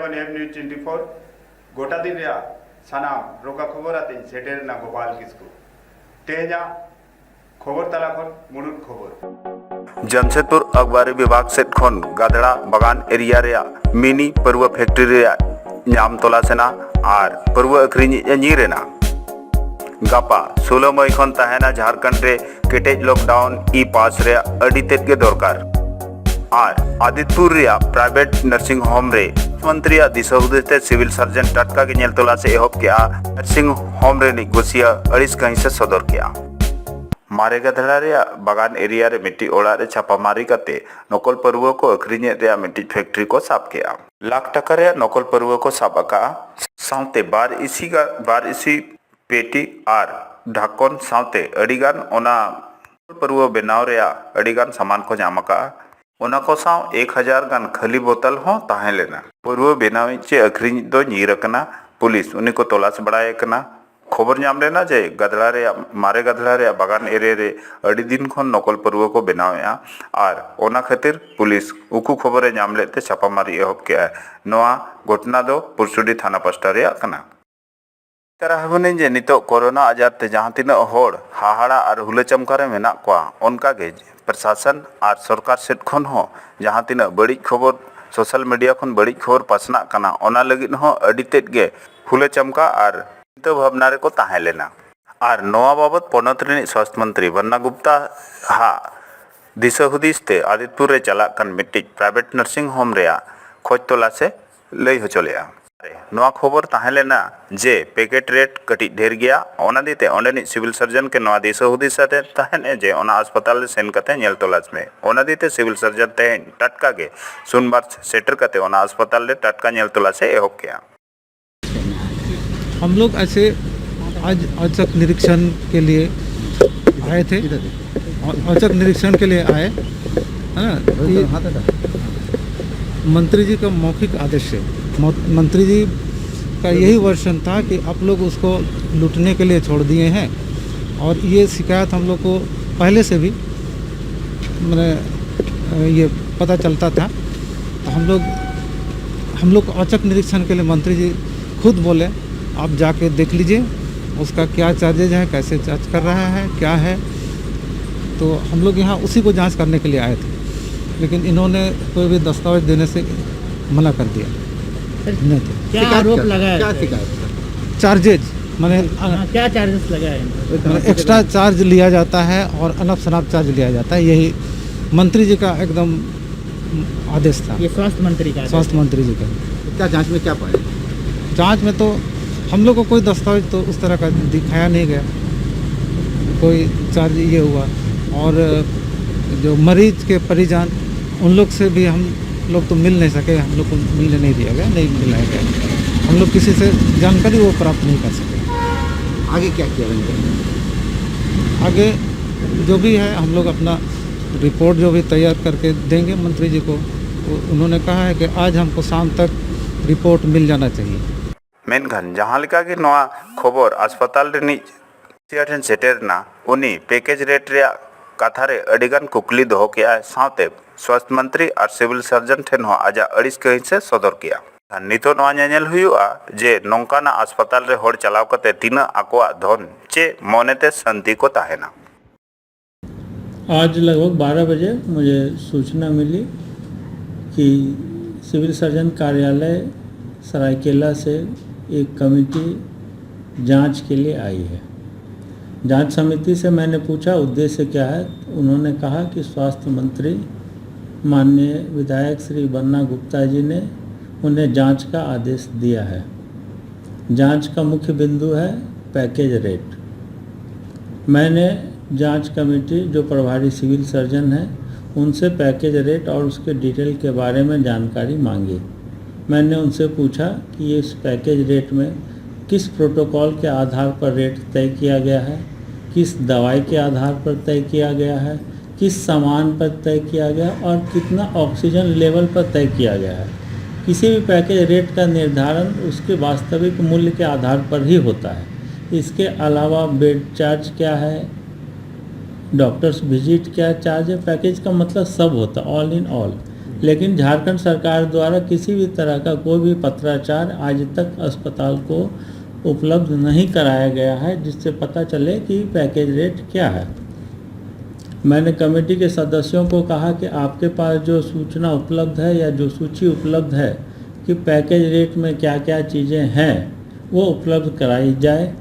ᱵᱚᱱ M news 24 गोटा दिन सानाम रोका खबर आते सेटेरना गोपाल किस्कू तेजा खबर तला खन मुनुट खबर जमशेदपुर अखबारी विभाग सेट खन गादड़ा बागान एरिया रे मिनी परुआ फैक्ट्री रे नाम तलासेना और परुआ अखरीनी रेना गापा 16 मई खन तहना झारखंड रे केटेज लॉकडाउन ई पास रे अडी तेज के दरकार और आदितपुर रे प्राइवेट नर्सिंग होम रे मंत्री दिशा हुदिस सिविल सर्जन टटका के नेल तोला से एहब के नर्सिंग होम रे गुसिया अड़िस कहीं से सदर किया मारे गधड़ा रे बागान एरिया रे मिट्टी ओड़ा रे छापामारी करते नकल परुआ को अखरीने रे मिट्टी फैक्ट्री को साफ किया लाख टका रे नकल परुआ को साफ अका साउते बार इसी पेटी और ढाकन साउते अड़ीगान ओना परुआ बनाव रे अड़ीगान सामान को जामका ओना को साव 1000 गान खाली बोतल हो ताहे लेना परुआ बनावी चे अखरीन दो नीरकना पुलिस उन्हीं को तलाश बढ़ाए कना खबर नाम लेना जे गधड़ा रे मारे गधड़ा रे बागान एरिया रे अड़ी दिन खन नकल परुआ को बनावेया और ओना खातिर पुलिस उकु खबर नाम लेते छापामारी एहब के नोआ घटना दो पुरसुडी थाना पास्टा रे कना तरह हबने जे नितो कोरोना आजार ते जहां तीना होड़ हाहाड़ा और हुले चमकारे मेना कोआ उनका के प्रशासन और सरकार सेट खन हो जहां तीना बड़ी खबर सोशल मीडिया खन बड़ी खबर पासना कना ओना लगिन हो अडी तेज गे हुले चमका और तो भावना रे को ताहे लेना और नोआ बाबत पोनत रे स्वास्थ्य मंत्री बन्ना गुप्ता हा दिशा हुदिस ते आदितपुर रे चला कन मिट्टी प्राइवेट नर्सिंग होम रे खोज तोला से लई हो चलेया नोआ खबर ताहे लेना जे पैकेट रेट कटी ढेर गया ओना दीते ओंडेनी सिविल सर्जन के नोआ दिशा हुदिस साथे ताहेने जे ओना अस्पताल रे सेन कते नेल तोलास में ओना दीते सिविल सर्जन ते टटका के सुनबार सेटर कते ओना अस्पताल रे टटका नेल तोला से एहब किया हम लोग ऐसे आज औचक निरीक्षण के लिए आए थे औचक निरीक्षण के लिए आए है ना मंत्री जी का मौखिक आदेश है मंत्री जी का यही वर्षन था कि आप लोग उसको लूटने के लिए छोड़ दिए हैं और ये शिकायत हम लोग को पहले से भी मैंने ये पता चलता था तो हम लोग औचक निरीक्षण के लिए मंत्री जी खुद बोले आप जाके देख लीजिए उसका क्या चार्जेज है कैसे चार्ज कर रहा है क्या है तो हम लोग यहाँ उसी को जांच करने के लिए आए थे लेकिन इन्होंने कोई भी दस्तावेज देने से मना कर दिया नहीं थे क्या आरोप लगाया क्या शिकायत चार्जेज मैंने क्या चार्जेस लगाए एक्स्ट्रा चार्ज लिया जाता है और अनब शनाब चार्ज लिया जाता है यही मंत्री जी का एकदम आदेश था ये स्वास्थ्य मंत्री जी का क्या जांच में क्या पाया जांच में तो हम लोग को कोई दस्तावेज तो उस तरह का दिखाया नहीं गया कोई चार्ज ये हुआ और जो मरीज के परिजन उन लोग से भी हम लोग तो मिल नहीं सके हम लोग को मिलने नहीं दिया गया नहीं मिलाया गया हम लोग किसी से जानकारी वो प्राप्त नहीं कर सके आगे क्या किया आगे जो भी है हम लोग अपना रिपोर्ट जो भी तैयार करके देंगे मंत्री जी को उन्होंने कहा है कि आज हमको शाम तक रिपोर्ट मिल जाना चाहिए मेनखान जहां लिका की नोआ खबर अस्पताल रे ठेन सेटेरना उनी पैकेज रेट रे कथा रे अडिगान कुकली दोहो किया साथे स्वास्थ्य मंत्री और सिविल सर्जन ठेन हो आजा अड़िस कहीं से सदर किया नितो नोआ नेल हुआ जे नौकाना अस्पताल रे होड़ चलाव कते तीना आकोआ धन चे मोनेते शांति को ताहेना आज लगभग 12 बजे मुझे सूचना मिली कि सिविल सर्जन कार्यालय सरायकेला से एक कमेटी जांच के लिए आई है। जांच समिति से मैंने पूछा उद्देश्य क्या है, उन्होंने कहा कि स्वास्थ्य मंत्री माननीय विधायक श्री बन्ना गुप्ता जी ने उन्हें जांच का आदेश दिया है। जांच का मुख्य बिंदु है पैकेज रेट। मैंने जांच कमेटी जो प्रभारी सिविल सर्जन है उनसे पैकेज रेट और उसके डिटेल के बारे में जानकारी मांगी। मैंने उनसे पूछा कि ये इस पैकेज रेट में किस प्रोटोकॉल के आधार पर रेट तय किया गया है, किस दवाई के आधार पर तय किया गया है, किस सामान पर तय किया गया और कितना ऑक्सीजन लेवल पर तय किया गया है। किसी भी पैकेज रेट का निर्धारण उसके वास्तविक मूल्य के आधार पर ही होता है। इसके अलावा बेड चार्ज क्या है, डॉक्टर्स विजिट क्या चार्ज है, पैकेज का मतलब सब होता है, ऑल इन ऑल। लेकिन झारखंड सरकार द्वारा किसी भी तरह का कोई भी पत्राचार आज तक अस्पताल को उपलब्ध नहीं कराया गया है, जिससे पता चले कि पैकेज रेट क्या है। मैंने कमेटी के सदस्यों को कहा कि आपके पास जो सूचना उपलब्ध है या जो सूची उपलब्ध है कि पैकेज रेट में क्या क्या चीज़ें हैं, वो उपलब्ध कराई जाए।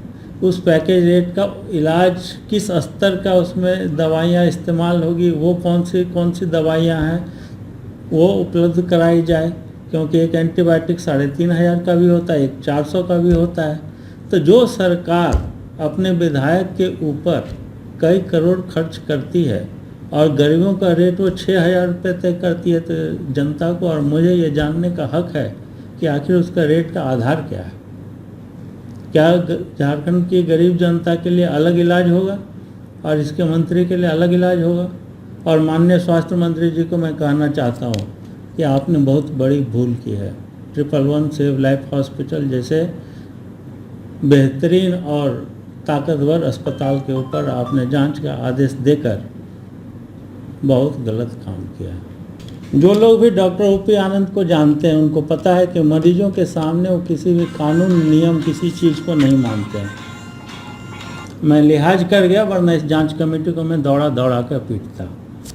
उस पैकेज रेट का इलाज किस स्तर का उसमें दवाइयाँ इस्तेमाल होगी, वो कौन सी दवाइयाँ हैं, वो उपलब्ध कराई जाए। क्योंकि एक एंटीबायोटिक 3,500 का भी होता है, एक 400 का भी होता है। तो जो सरकार अपने विधायक के ऊपर कई करोड़ खर्च करती है और गरीबों का रेट वो 6,000 रुपये तय करती है, तो जनता को और मुझे ये जानने का हक है कि आखिर उसका रेट का आधार क्या है। क्या झारखंड की गरीब जनता के लिए अलग इलाज होगा और इसके मंत्री के लिए अलग इलाज होगा? और माननीय स्वास्थ्य मंत्री जी को मैं कहना चाहता हूँ कि आपने बहुत बड़ी भूल की है। 111 सेव लाइफ हॉस्पिटल जैसे बेहतरीन और ताकतवर अस्पताल के ऊपर आपने जांच का आदेश देकर बहुत गलत काम किया है। जो लोग भी डॉक्टर ओपी आनंद को जानते हैं, उनको पता है कि मरीजों के सामने वो किसी भी कानून नियम किसी चीज़ को नहीं मानते हैं। मैं लिहाज कर गया, वरना इस जांच कमेटी को मैं दौड़ा दौड़ा कर पीटता।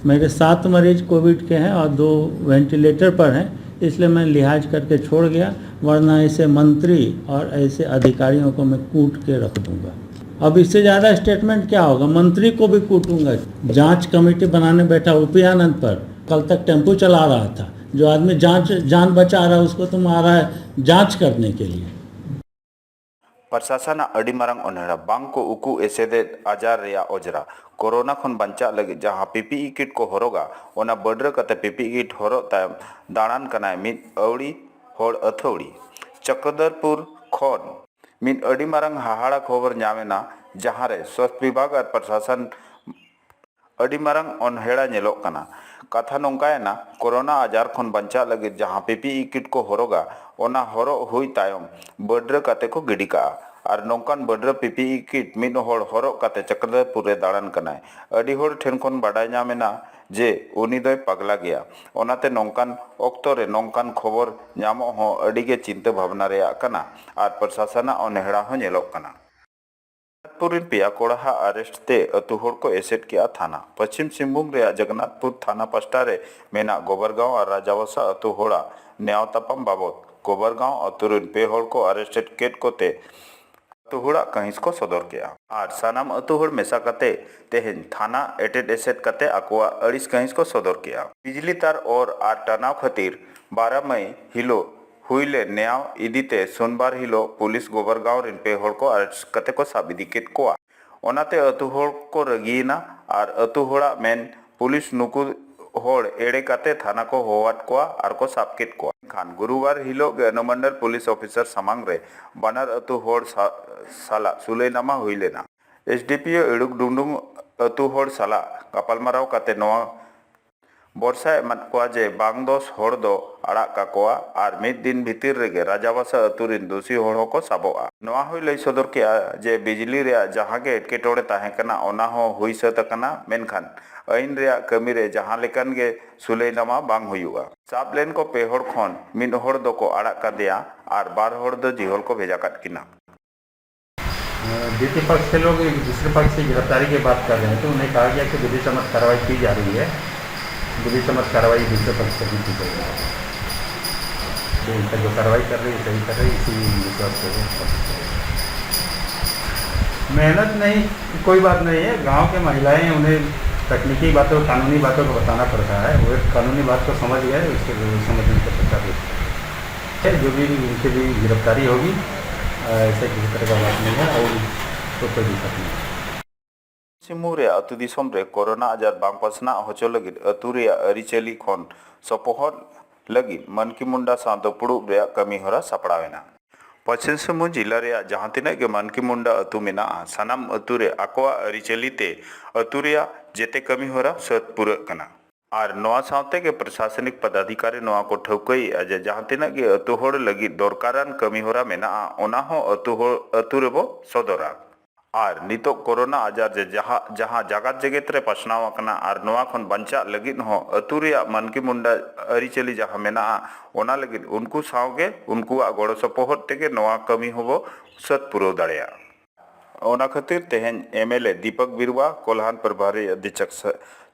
मेरे 7 मरीज कोविड के हैं और 2 वेंटिलेटर पर हैं, इसलिए मैं लिहाज करके छोड़ गया, वरना ऐसे मंत्री और ऐसे अधिकारियों को मैं कूट के रख दूंगा। अब इससे ज़्यादा स्टेटमेंट क्या होगा? मंत्री को भी कूटूंगा। जांच कमेटी बनाने बैठा ओपी आनंद पर, कल तक टेम्पो चला रहा था। जो आदमी जान बचा रहा है उसको तुम आ रहा है जांच करने के लिए। प्रशासन अड़ी मारंग अनहेड़ा बांग को उकू एसेदे आजार रेया ओजरा कोरोना खन बंचा लगे जहां पीपीई किट को हरोगा ओना बड्र कते पीपीई किट हरो तायम दाणान कनाय मिद अवड़ी होड़ अथौड़ी चक्रधरपुर खन मिद अड़ी मारंग हाहाड़ा खबर नामेना जहां रे स्वास्थ्य विभाग और प्रशासन अड़ी मारंग अनहेड़ा नेलोग कना। कथा नोंकायना कोरोना आजार खन बंचा लगे जहां पीपीई किट को हरोगा ओना हरो हुई तायम बड्र कते को गिडी का और नौकान बड्र पीपीई किट मिद होड़ हरो कते चक्रधरपुर रे दाड़ान कनाय। अड़ी होड़ ठेन खन बाडाय नामेना जे उनी दोय पगला गया। ओनाते नौकान ऑक्तो रे नौकान खबर नामो हो अड़ी गे चिंता भावना रेया कना और प्रशासन अनहेड़ा हो नेलोग कना। जगन्नाथपुर पेया कोड़ा अरेस्ट ते अतु होड़ को एसेट किया थाना। पश्चिम सिंहभूम रे जगन्नाथपुर थाना पास्टा रे मेना गोबरगांव और राजावसा अतु होड़ा न्याय तापाम बाबत गोबरगांव अतुरिन पे होड़ को अरेस्टेड केट कोते अतु होड़ा कहिस को सदर किया और सानाम अतु होड़ मेसा कते तेहेन थाना एटेड एसेट कते अकुआ अड़िस कहिस को सदर किया। बिजली तार और टानाव खातिर 12 मई हिलो हुईले न्याय इदीते सोमवार हिलो पुलिस गोबरगांव रिन पे होड़ को अरेस्ट कते को साब इदी केट कोआ। ओनाते अतु होड़ को रगीना और अतु होड़ा मेन पुलिस नुकु होड़ एड़े कते थाना को होवाट कोआ और को साब केट कोआ। खान गुरुवार हिलो अनुमंडल पुलिस ऑफिसर समांग रे बानर अतु होड़ साला सुलेनामा हुईलेना। एसडीपीओ एडुक डुंडुंग अतु होड़ साला गापालमाराव कते नोआ बर्षा एमत कोआ जे बांग दोस होड़ दो आड़ा काकोआ और मिद दिन भीतर रेगे राजावासा अतुरिन दोषी होड़ को साबोआ। नोआ हुई लई सदर किया जे बिजली रे जहां के एटकेटोड़े ताहें कना ओना हो हुई सत कना मेनखान आईन रे कमी रे जहां लेकन गे सुलेनामा बांग हुयुआ। साब लेन को पे होड़ खन मिद होड़ दो को आड़ा का दिया और 12 होड़ दो जिहोल को भेजा काट किना। द्वितीय पक्ष के लोग एक दूसरे पक्ष से गिरफ्तारी की बात कर रहे हैं, तो उन्हें कहा गया कि विधि सम्मत कार्रवाई की जा रही है। विधि सम्मत कार्रवाई दूसरे पक्ष से भी की गई है, तो इनका जो कार्रवाई कर रही है सही कर रही है, इसी विश्वास से मेहनत नहीं कोई बात नहीं है। गांव के महिलाएं उन्हें तकनीकी बातों कानूनी बातों को बताना पड़ता है, वो एक कानूनी बात को समझ गए, उसके समझने को पता है। जो भी उनकी भी गिरफ्तारी होगी ऐसे किसी तरह का बात नहीं है और तो कोई दिक्कत नहीं। सिमुरे अतु दिसम रे कोरोना आजार बांग पसना होचो लगिद अतु रे अरिचेली खन सपोहर लगिद मनकी मुंडा सातो पुड़ुब रे कमी होरा सपड़ावेना। पश्चिम सिंहभूम जिला रे जहां तिना के मनकी मुंडा अतु मेना सानाम अतु रे आकोआ अरिचेली ते अतु रे जेते कमी होरा सत पूरा कना और नवा सावते के प्रशासनिक पदाधिकारी नवा को ठौकई अजे जहां तिना के अतु होड़ लगी दरकारान कमी होरा मेना ओना हो अतु रेबो सदरा और नितो कोरोना आजार जे जहां जगत जगत रे पसनाव आकना और नोआ खन बंचा लगिन हो अतु रिया मनकी मुंडा अरिचली जहां मेना ओना लगिन उनको सावगे उनको गड़ो सपोहट तेगे नोआ कमी होबो सत पुरो दाड़िया ओना खातिर तेहन एमएलए दीपक बिरुवा कोल्हान प्रभारी अधीक्षक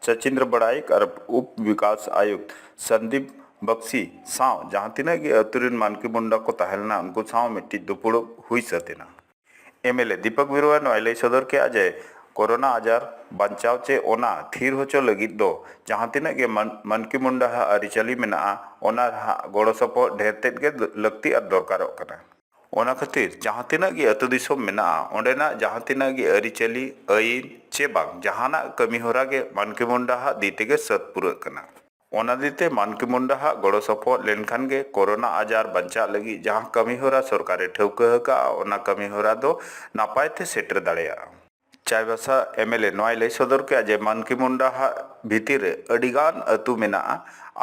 सचिंद्र बड़ाइक और उप विकास आयुक्त संदीप बक्सी साव जहां तिना के अतुरिन मानकी मुंडा को तहलना उनको साव मिट्टी दुपुड़ो हुई सतेना एमएलए दीपक बिरुवा नोयले सदर के आजे कोरोना आजार बचाव चे ओना थीर होचो लगित दो जहां तिना के मानकी मुंडा अरिचली मेना ओना गड़ो सपो ढेर तेद के लगती और दरकारों कना ओना खातिर जहां तिना के अतु दिसोम मेना ओंडेना जहां तिना के अरिचली आईन चे बांग जहाना कमी होरा के मानकी मुंडा दीते के सत पुरा कना ओना दीते मानकी मुंडा गड़ो सपो लेनखान के कोरोना आजार बंचा लगी जहां कमी होरा सरकारे ठौका हका ओना कमी होरा दो नापाय ते सेटर दाड़ेया चायबासा एमएलए नोय लई सदर के जे मानकी मुंडा भीतिर अडिगान अतु मेना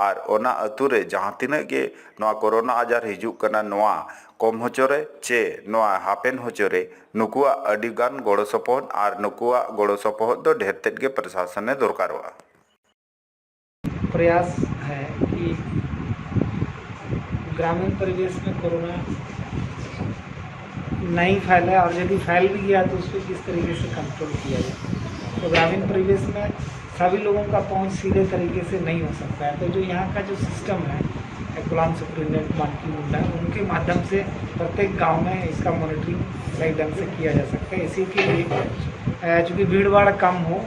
और ओना अतु रे जहां तिना के नोआ कोरोना आजार हिजुक कना नोआ कम होचोरे चे नोआ हापेन होचोरे नुकुआ अडिगान गड़ो सपोहट और नुकुआ गड़ो सपोहट दो ढेर तेद के प्रशासन ने दरकारोआ प्रयास है कि ग्रामीण परिवेश में कोरोना नहीं फैला और यदि फैल भी गया तो उस पर किस तरीके से कंट्रोल किया जाए। तो ग्रामीण परिवेश में सभी लोगों का पहुंच सीधे तरीके से नहीं हो सकता है, तो जो यहाँ का जो सिस्टम है कोल्हान सुप्रिंटेंडेंट मानकी मुंडा उनके माध्यम से प्रत्येक गांव में इसका मॉनिटरिंग सही ढंग से किया जा सकता है। इसी के लिए चूँकि भीड़ भाड़ कम हो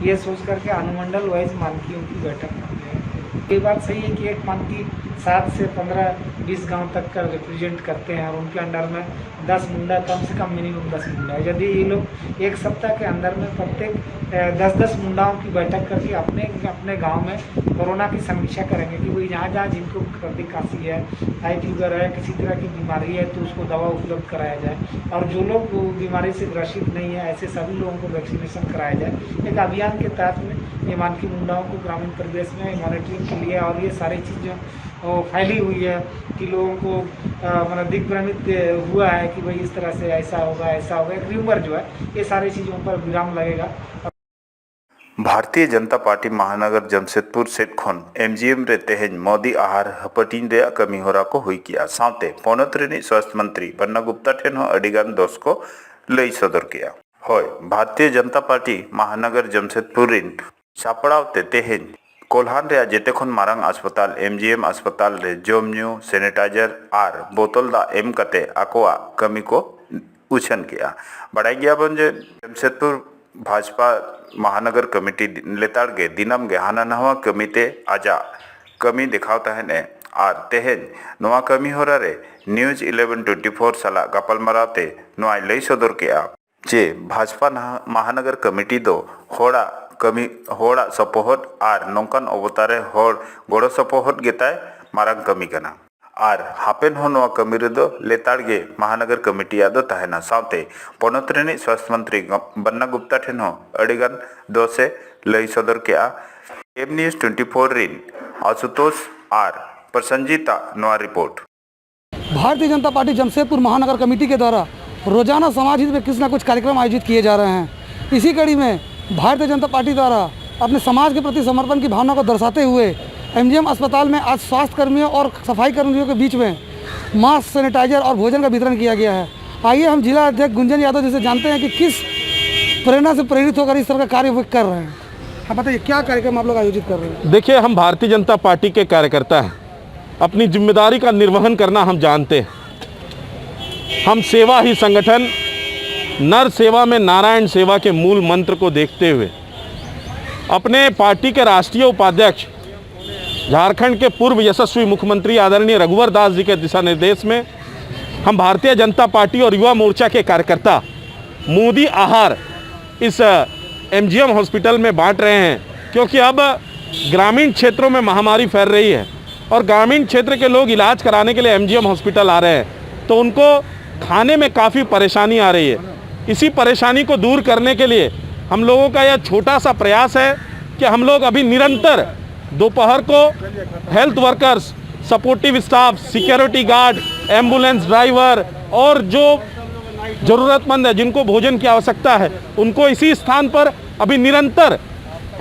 ये सोच करके अनुमंडल वाइज मानकियों की बैठक करते हैं। ये बात सही है कि एक मानकी 7 से 15-20 गांव तक का रिप्रेजेंट करते हैं और उनके अंडर में 10 मुंडा कम से कम मिनिमम 10 मुंडा है। यदि ये लोग एक सप्ताह के अंदर में प्रत्येक 10-10 मुंडाओं की बैठक करके अपने गांव में कोरोना की समीक्षा करेंगे कि वही जहाँ जिनको सर्दी खांसी है, हाई फीवर है, किसी तरह की बीमारी है तो उसको दवा उपलब्ध कराया जाए और जो लोग बीमारी से ग्रसित नहीं है ऐसे सभी लोगों को वैक्सीनेशन कराया जाए। एक अभियान के तहत में ये मानकी मुंडाओं को ग्रामीण परिवेश में मॉनिटरिंग के लिए और ये सारी चीज़ें फैली हुई है कि लोगों को मतलब दिग्भ्रमित हुआ है कि भाई इस तरह से ऐसा होगा एक र्यूमर जो है ये सारी चीज़ों पर विराम लगेगा। भारतीय जनता पार्टी महानगर जमशेदपुर सेट खन एमजीएम रे तेहेन मोदी आहार हपटिन रे कमी होरा को हुई किया साथे पोनत रेनी स्वास्थ्य मंत्री बन्ना गुप्ता ठेन हो अडिगान दोष को लई सदर किया होय भारतीय जनता पार्टी महानगर जमशेदपुर रिन सापड़ावते तेहेन कोल्हान रे जेते खन मारांग अस्पताल एमजीएम अस्पताल रे जोमन्यू सैनिटाइजर और बोतल दा एम कते आकोआ कमी को उछन किया बड़ाई गया बन जे जमशेदपुर भाजपा महानगर कमेटी लेताड़ के दिनम गे हाना नवा कमीते आजा कमी दिखाव तहने और तेहेन नवा कमी होरा रे न्यूज 1124 साला गपल मराते नवा लई सदर किया जे भाजपा महानगर कमेटी दो होड़ा सपोहट और नौकान अवतारे होड़ गड़ो सपोहट गेताय मारांग कमी कना और हापेन हो नवा कमी रेदो लेताड़ गे महानगर कमेटी आदो तहना साथे पोनत रेनी स्वास्थ्य मंत्री बन्ना गुप्ता ठेन हो अडिगान दोसे लई सदर किया एम न्यूज 24 रिन आशुतोष और प्रसंजीता नवा रिपोर्ट। भारतीय जनता पार्टी जमशेदपुर महानगर कमेटी के द्वारा रोजाना समाज हित में कुछ न कुछ कार्यक्रम आयोजित किए जा रहे हैं। इसी कड़ी में भारतीय जनता पार्टी द्वारा अपने समाज के प्रति समर्पण की भावना को दर्शाते हुए एमजीएम अस्पताल में आज स्वास्थ्य कर्मियों और सफाई कर्मियों के बीच में मास्क, सैनिटाइजर और भोजन का वितरण किया गया है। आइए हम जिला अध्यक्ष गुंजन यादव जी से जानते हैं कि किस प्रेरणा से प्रेरित होकर इस तरह का कार्य वो कर रहे हैं। आप बताइए क्या कार्यक्रम आप लोग आयोजित कर रहे हैं? देखिए, हम भारतीय जनता पार्टी के कार्यकर्ता हैं, अपनी जिम्मेदारी का निर्वहन करना हम जानते हैं। हम सेवा ही संगठन नर सेवा में नारायण सेवा के मूल मंत्र को देखते हुए अपने पार्टी के राष्ट्रीय उपाध्यक्ष झारखंड के पूर्व यशस्वी मुख्यमंत्री आदरणीय रघुवर दास जी के दिशा निर्देश में हम भारतीय जनता पार्टी और युवा मोर्चा के कार्यकर्ता मोदी आहार इस एमजीएम हॉस्पिटल में बांट रहे हैं, क्योंकि अब ग्रामीण क्षेत्रों में महामारी फैल रही है और ग्रामीण क्षेत्र के लोग इलाज कराने के लिए एमजीएम हॉस्पिटल आ रहे हैं, तो उनको खाने में काफ़ी परेशानी आ रही है। इसी परेशानी को दूर करने के लिए हम लोगों का यह छोटा सा प्रयास है कि हम लोग अभी निरंतर दोपहर को health workers, supportive staff, security guard, ambulance driver और जो ज़रूरतमंद है, जिनको भोजन की आवश्यकता है, उनको इसी स्थान पर अभी निरंतर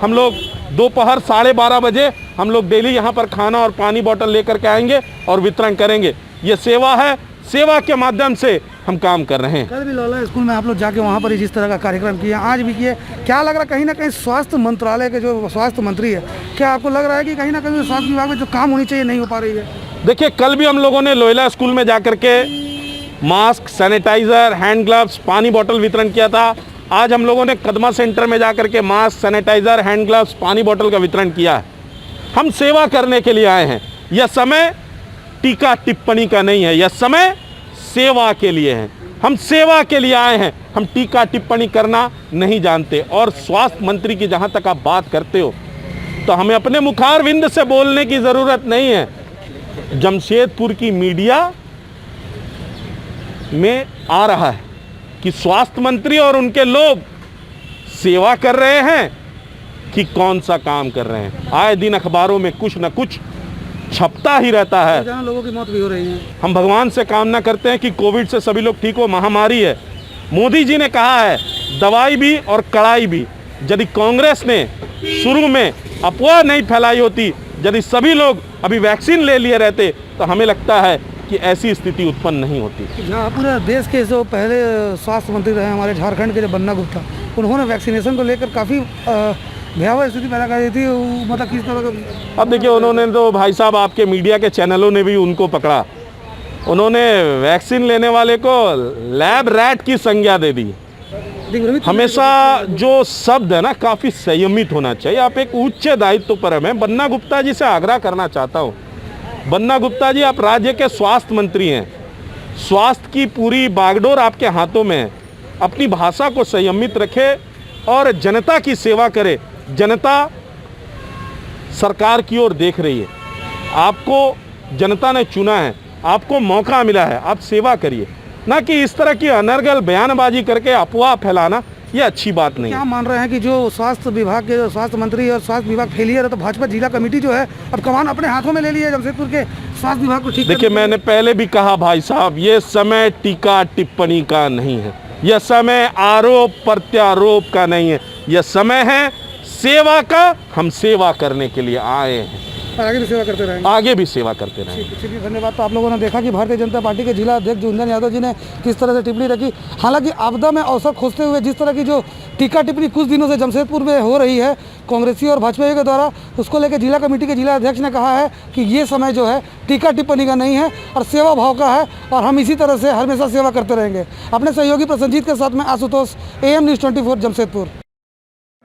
हम लोग दोपहर 12:30 बजे हम लोग डेली यहाँ पर खाना और पानी बोतल लेकर के आएंगे और वितरण करेंगे। ये सेवा है, सेवा के माध्यम से हम काम कर रहे हैं। कल भी लोला स्कूल में आप लोग जाके वहाँ पर जिस तरह का कार्यक्रम किए, आज भी किए, क्या लग रहा है कहीं ना कहीं स्वास्थ्य मंत्रालय के जो स्वास्थ्य मंत्री है, क्या आपको लग रहा है कि कहीं ना कहीं स्वास्थ्य विभाग में जो काम होनी चाहिए नहीं हो पा रही है? देखिए, कल भी हम लोगों ने लोयला स्कूल में जाकर के मास्क, सैनिटाइज़र, हैंड ग्लव्स, पानी बोतल वितरण किया था। आज हम लोगों ने कदमा सेंटर में जाकर के मास्क, सैनिटाइज़र, हैंड ग्लव्स, पानी बोतल का वितरण किया है। हम सेवा करने के लिए आए हैं। यह समय टीका टिप्पणी का नहीं है, यह समय सेवा के लिए है। हम सेवा के लिए आए हैं, हम टीका टिप्पणी करना नहीं जानते। और स्वास्थ्य मंत्री की जहाँ तक आप बात करते हो, तो हमें अपने मुखारविंद से बोलने की ज़रूरत नहीं है। जमशेदपुर की मीडिया में आ रहा है कि स्वास्थ्य मंत्री और उनके लोग सेवा कर रहे हैं कि कौन सा काम कर रहे हैं। आए दिन अखबारों में कुछ न कुछ छपता ही रहता है। जहाँ लोगों की मौत भी हो रही है। हम भगवान से कामना करते हैं कि कोविड से सभी लोग ठीक हो। महामारी है, मोदी जी ने कहा है दवाई भी और कड़ाई भी। यदि कांग्रेस ने शुरू में अफवाह नहीं फैलाई होती, यदि सभी लोग अभी वैक्सीन ले लिए रहते, तो हमें लगता है कि ऐसी स्थिति उत्पन्न नहीं होती। जहाँ पूरे देश के जो पहले स्वास्थ्य मंत्री रहे हमारे झारखंड के जो बन्ना गुप्ता, उन्होंने वैक्सीनेशन को लेकर काफ़ी भयावह स्थिति पैदा कर दी थी। मतलब किस तरह का? अब देखिए, उन्होंने तो भाई साहब आपके मीडिया के चैनलों ने भी उनको पकड़ा। उन्होंने वैक्सीन लेने वाले को लैब रैट की संज्ञा दे दी। हमेशा जो शब्द है ना, काफ़ी संयमित होना चाहिए। आप एक उच्च दायित्व पर हैं। मैं बन्ना गुप्ता जी से आग्रह करना चाहता हूँ, बन्ना गुप्ता जी, आप राज्य के स्वास्थ्य मंत्री हैं। स्वास्थ्य की पूरी बागडोर आपके हाथों में है। अपनी भाषा को संयमित रखें और जनता की सेवा करें। जनता सरकार की ओर देख रही है, आपको जनता ने चुना है, आपको मौका मिला है, आप सेवा करिए, ना कि इस तरह की अनर्गल बयानबाजी करके अफवाह फैलाना, ये अच्छी बात नहीं है। क्या मान रहे हैं कि जो स्वास्थ्य विभाग के जो स्वास्थ्य मंत्री और स्वास्थ्य विभाग फेलियर है, तो भाजपा जिला कमेटी जो है अब कमान अपने हाथों में ले ली है जमशेदपुर के स्वास्थ्य विभाग को ठीक। देखिए, मैंने पहले भी कहा भाई साहब, ये समय टीका टिप्पणी का नहीं है, यह समय आरोप प्रत्यारोप का नहीं है, यह समय है सेवा का। हम सेवा करने के लिए आए हैं, आगे भी सेवा करते रहेंगे। आगे भी सेवा करते रहेंगे। ठीक है, धन्यवाद। तो आप लोगों ने देखा कि भारतीय जनता पार्टी के जिला अध्यक्ष जुंजन यादव जी ने किस तरह से टिप्पणी रखी। हालांकि आपदा में अवसर खोजते हुए जिस तरह की जो टीका टिप्पणी कुछ दिनों से जमशेदपुर में हो रही है कांग्रेसी और भाजपा के द्वारा, उसको लेकर जिला कमेटी के जिला अध्यक्ष ने कहा है कि ये समय जो है टीका टिप्पणी का नहीं है और सेवा भाव का है, और हम इसी तरह से हमेशा सेवा करते रहेंगे। अपने सहयोगी प्रसन्नजीत के साथ में आशुतोष, AM न्यूज़ 24 जमशेदपुर।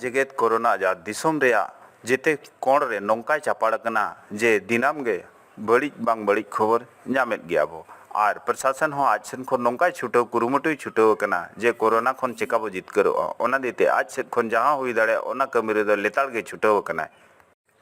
जेगेत कोरोना आजाद दिसोम रेया जेते कोण रे नोंकाय चापाड़कना जे दिनाम गे बड़ी बांग बड़ी खबर नामेद गया बो और प्रशासन हो आज सेन खन नोंकाय छुटो कुरुमुटुय छुटो कना जे कोरोना खन चिकाबो जितकरो ओना देते आज सेन खन जहां हुई दाड़े ओना कमी रे दो लेताड़ गे छुटो कना।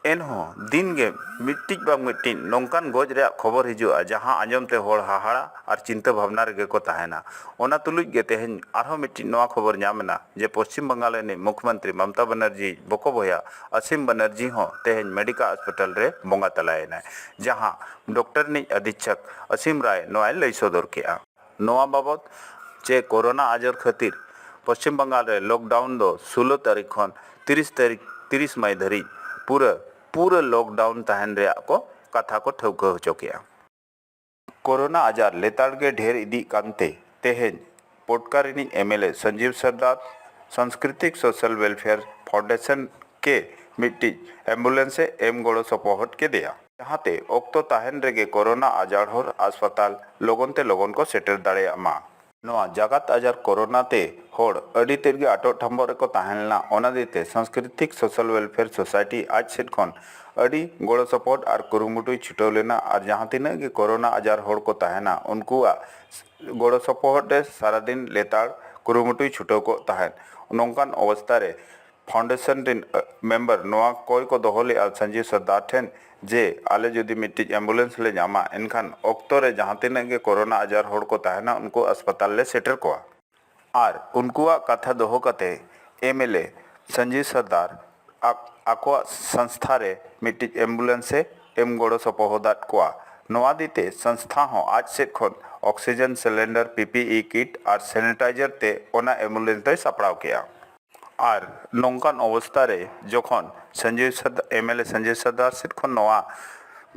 एनहो दिन गे मिट्टी बांग मिट्टी नोंकान गोज रे खबर हिजुआ जहां आंजमते होड़ हाहाड़ा और चिंता भावना रे को ताहेना। ओना तुलुज गे तेहन आरहो मिट्टी नवा खबर नामेना जे पश्चिम बंगाल ने मुख्यमंत्री ममता बनर्जी बको भया असीम बनर्जी हो तेहन मेडिकल हॉस्पिटल रे बोंगा तलायना, जहां डॉक्टर नि अधीक्षक असीम राय नोआ लई सदर केआ। नोआ बाबत जे कोरोना आजार खातिर पश्चिम बंगाल रे लॉकडाउन दो 16 तारीख खन 30 मई धरी पूरा लॉकडाउन तहन रे को कथा को ठौका होचो किया। कोरोना आजार लेताड़ के ढेर इदी कांते तेहन पोटकारिनी MLA संजीव सरदार सांस्कृतिक सोशल वेलफेयर फाउंडेशन के मिट्टी एम्बुलेंस से एम गोड़ो सपोहट के दिया, जहाँ ते ओक्तो ताहन रेगे कोरोना आजार होर अस्पताल लोगन को सेटर दाड़े अमा। नोआ जगत आजार कोरोना ते होड़ अड़ी तेरगे आटो ठम्बो रे को ताहनला ओना देते सांस्कृतिक सोशल वेलफेयर सोसाइटी आज सेट खन अड़ी गोड़ो सपोर्ट और कुरुमुटुई छुटो लेना और जहाँ तीना के कोरोना आजार होड़ को ताहना उनको गोड़ो सपोर्ट सारा दिन लेताड़ कुरुमुटुई छुटो को ताहन नौकान अवस्था रे फाउंडेशन दिन मेंबर नोआ कोई को दोहले और संजीव सरदार ठेन जे आले जुदी मिट्टी एम्बुलेंस ले जामा इनखान ओक्तो रे जहाँ तीना के कोरोना आजार होड़ को ताहना उनको अस्पताल ले सेटर को और उनको कथा दोहो कते MLA संजीव सरदार आको संस्था रे मिट्टी एम्बुलेंस से एम गोड़ो सपोहदात को नोआ दीते संस्था हो आज से खन ऑक्सीजन सिलेंडर पीपीई किट और सैनिटाइजर ते ओना एम्बुलेंस दो सापड़ाव किया और नौकान अवस्था रे जखन एमएलए संजय सरदार सेठ खन नवा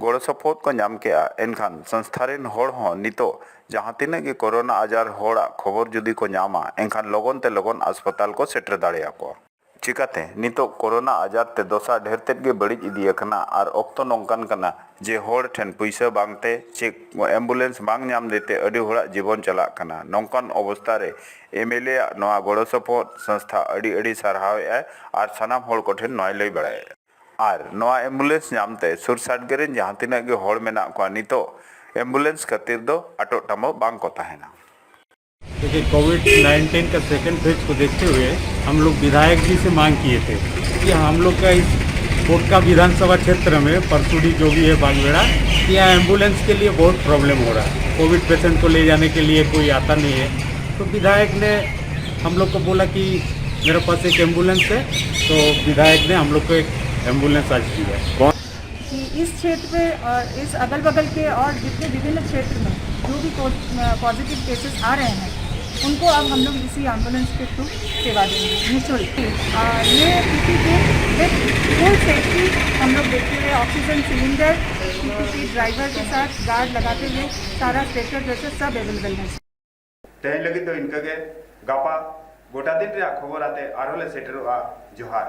गड़ सपोर्ट को नाम किया एनखान संस्था रेन होड़ हो नितो जहाँ तीना कि कोरोना आजार होड़ा खबर जुदी को नामा एनखान लगन ते लगन अस्पताल को सेटर दाड़िया को चिकाते नितो कोरोना आजार ते दोसा ढेर तेज गे बड़ी इदी अकना और ऑक्तो नौकान कना जे होड़ ठेन पैसा बांगते चेक एम्बुलेंस बांग नाम देते अडी होड़ा जीवन चला कना नौकान अवस्था रे एमएलए नवा गड़ सपोर्ट संस्था अडी अडी सारहाव और सानाम होड़ को ठेन नय लई बड़ाय और नवा एम्बुलेंस नामते सुर साटगे जहाँ तीना गे होड़ मेना को नितो एम्बुलेंस खातिर दो आटो टामो बांग को ताहेना। देखिए कोविड-19 का सेकंड फेज को देखते हुए हम लोग विधायक जी से मांग किए थे कि हम लोग का इस कोटका विधानसभा क्षेत्र में परसुडी जो भी है बागवेड़ा यहाँ एम्बुलेंस के लिए बहुत प्रॉब्लम हो रहा है। कोविड पेशेंट को ले जाने के लिए कोई आता नहीं है, तो विधायक ने हम लोग को बोला कि मेरे पास एक एम्बुलेंस है, तो विधायक ने हम लोग को एक एम्बुलेंस आज दी है। कि इस क्षेत्र में और इस अगल बगल के और जितने विभिन्न क्षेत्र में जो भी पॉजिटिव केसेस आ रहे हैं उनको अब हम लोग इसी एम्बुलेंस के थ्रू सेवा देंगे निःशुल्क। ये पीपीई विद फुल सेफ्टी हम लोग देखते हुए ऑक्सीजन सिलेंडर पीपीई ड्राइवर के साथ गार्ड लगाते हुए सारा स्ट्रेचर जैसे सब अवेलेबल है। तेज लगी तो इनका के गापा गोटा दिन रे खबर आते आरोले सेटर जोहार।